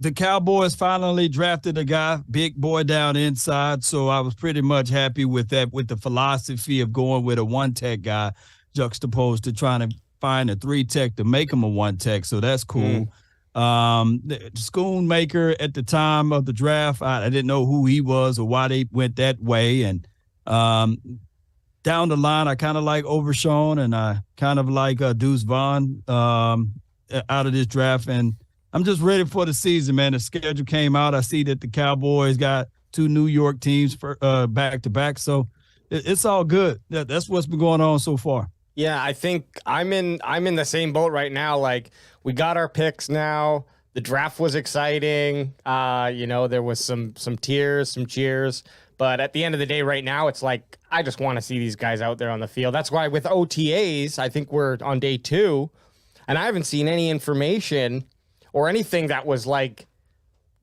the Cowboys finally drafted a guy, big boy down inside. So I was pretty much happy with that, with the philosophy of going with a one-tech guy juxtaposed to trying to find a three-tech to make him a one-tech. So that's cool. The Schoonmaker at the time of the draft, I didn't know who he was or why they went that way. And down the line, I kind of like Overshown, and I kind of like Deuce Vaughn out of this draft. And I'm just ready for the season, man. The schedule came out. I see that the Cowboys got 2 New York teams for back-to-back. So it's all good. That's what's been going on so far. Yeah, I think I'm in the same boat right now. Like, we got our picks now. The draft was exciting. There was some tears, some cheers. But at the end of the day right now, it's like, I just want to see these guys out there on the field. That's why with OTAs, I think we're on day 2, and I haven't seen any information or anything that was like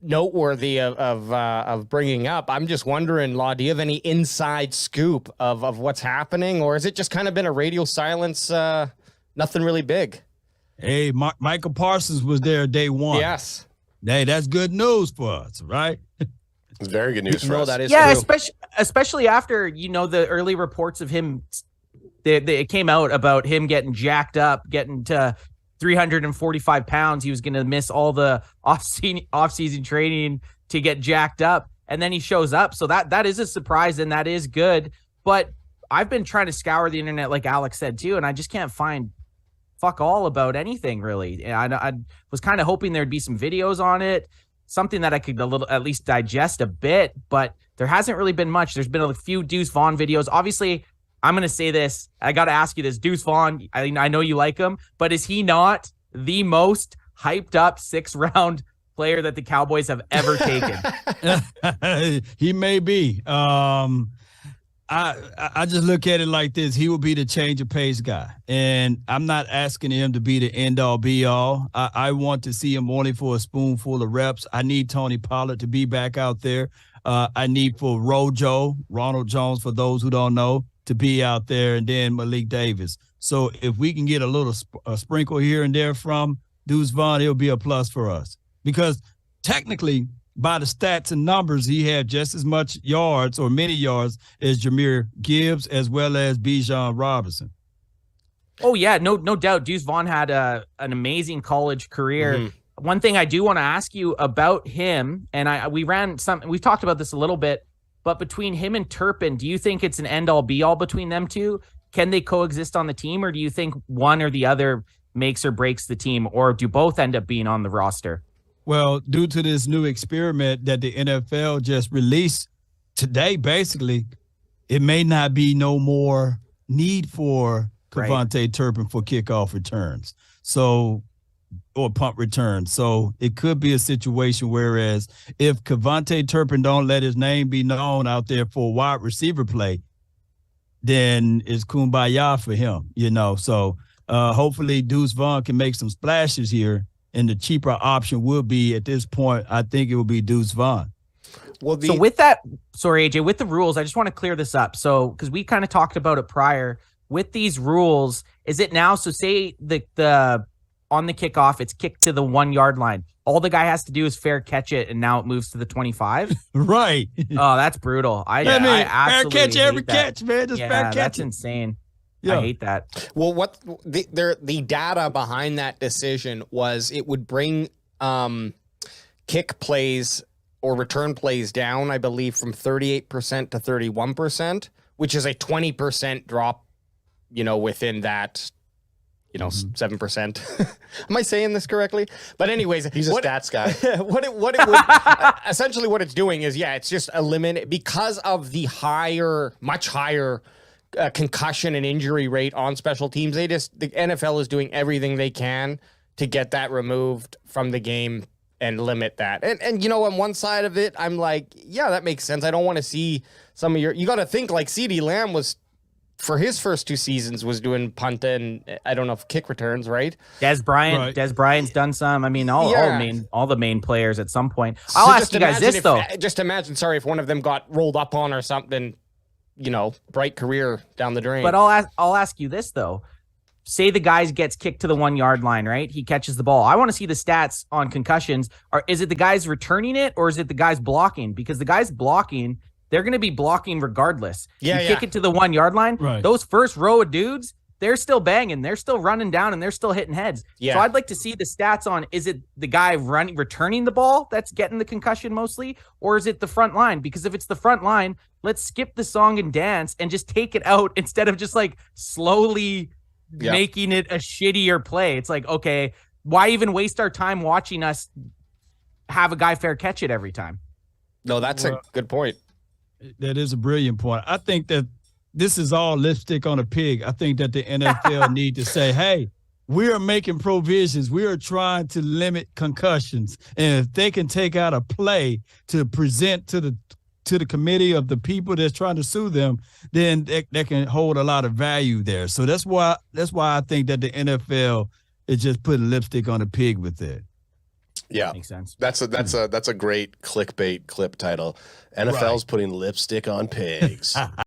noteworthy of bringing up. I'm just wondering, Law, do you have any inside scoop of what's happening, or has it just kind of been a radio silence, nothing really big? Hey, Michael Parsons was there day 1. Yes. Hey, that's good news for us, right? It's very good news for us. That is true. especially after, the early reports of him, it came out about him getting jacked up, getting to 345 pounds. He was going to miss all the off-season training to get jacked up, and then he shows up. So that is a surprise, and that is good. But I've been trying to scour the internet, like Alex said too, and I just can't find fuck all about anything really. And I was kind of hoping there'd be some videos on it, something that I could at least digest a bit, but there hasn't really been much. There's been a few Deuce Vaughn videos. Obviously, I'm going to say this. I got to ask you this. Deuce Vaughn, I know you like him, but is he not the most hyped up 6th-round player that the Cowboys have ever taken? He may be. I just look at it like this. He will be the change of pace guy. And I'm not asking him to be the end-all, be-all. I want to see him only for a spoonful of reps. I need Tony Pollard to be back out there. I need for Rojo, Ronald Jones, for those who don't know, to be out there, and then Malik Davis. So if we can get a little sprinkle here and there from Deuce Vaughn, it'll be a plus for us. Because technically, by the stats and numbers, he had just as much yards or many yards as Jahmyr Gibbs, as well as Bijan Robinson. Oh, yeah, no doubt. Deuce Vaughn had an amazing college career. Mm-hmm. One thing I do want to ask you about him, and we've talked about this a little bit, but between him and Turpin, do you think it's an end-all, be-all between them two? Can they coexist on the team, or do you think one or the other makes or breaks the team, or do both end up being on the roster? Well, due to this new experiment that the NFL just released today, basically, it may not be no more need for KaVontae Turpin for kickoff returns. So, or punt returns. So it could be a situation whereas if KaVontae Turpin don't let his name be known out there for wide receiver play, then it's kumbaya for him, So hopefully Deuce Vaughn can make some splashes here. And the cheaper option will be, at this point, I think it will be Deuce Vaughn. Well, so with that, sorry, AJ, with the rules, I just want to clear this up. So, because we kind of talked about it prior, with these rules, is it now, so say the on the kickoff, it's kicked to the 1 yard line. All the guy has to do is fair catch it, and now it moves to the 25. Right. Oh, that's brutal. I absolutely fair catch every hate that. catch, man. Just fair catch. That's insane. Yeah. I hate that. Well, what the data behind that decision was, it would bring kick plays or return plays down, I believe, from 38% to 31%, which is a 20% drop, within that, 7%. Am I saying this correctly? But anyways, he's a stats guy. What it would essentially what it's doing is, it's just eliminate, because of the much higher concussion and injury rate on special teams. The NFL is doing everything they can to get that removed from the game and limit that. And on one side of it, I'm like, yeah, that makes sense. I don't want to see some of you got to think like CeeDee Lamb was, for his first 2 seasons, was doing punt and I don't know if kick returns, right? Des Bryant's done some. I mean, all the main players at some point. I'll ask you guys this though. Just imagine, if one of them got rolled up on or something, bright career down the drain. But I'll ask you this though. say the guy gets kicked to the 1 yard line, right? He catches the ball. I want to see the stats on concussions. Is it the guys returning it or is it the guys blocking? Because the guys blocking, they're going to be blocking regardless. Yeah, kick it to the 1 yard line. Right. Those first row of dudes, they're still banging. They're still running down and they're still hitting heads. Yeah. So I'd like to see the stats on, is it the guy returning the ball that's getting the concussion mostly, or is it the front line? Because if it's the front line, let's skip the song and dance and just take it out instead of just like slowly making it a shittier play. It's like, okay, why even waste our time watching us have a guy fair catch it every time? No, that's a good point. That is a brilliant point. I think that this is all lipstick on a pig. I think that the NFL need to say, hey, we are making provisions. We are trying to limit concussions. And if they can take out a play to present to the committee of the people that's trying to sue them, then they can hold a lot of value there. So that's why I think that the NFL is just putting lipstick on a pig with it. Yeah, Makes sense. That's a great clickbait clip title. NFL's putting lipstick on pigs.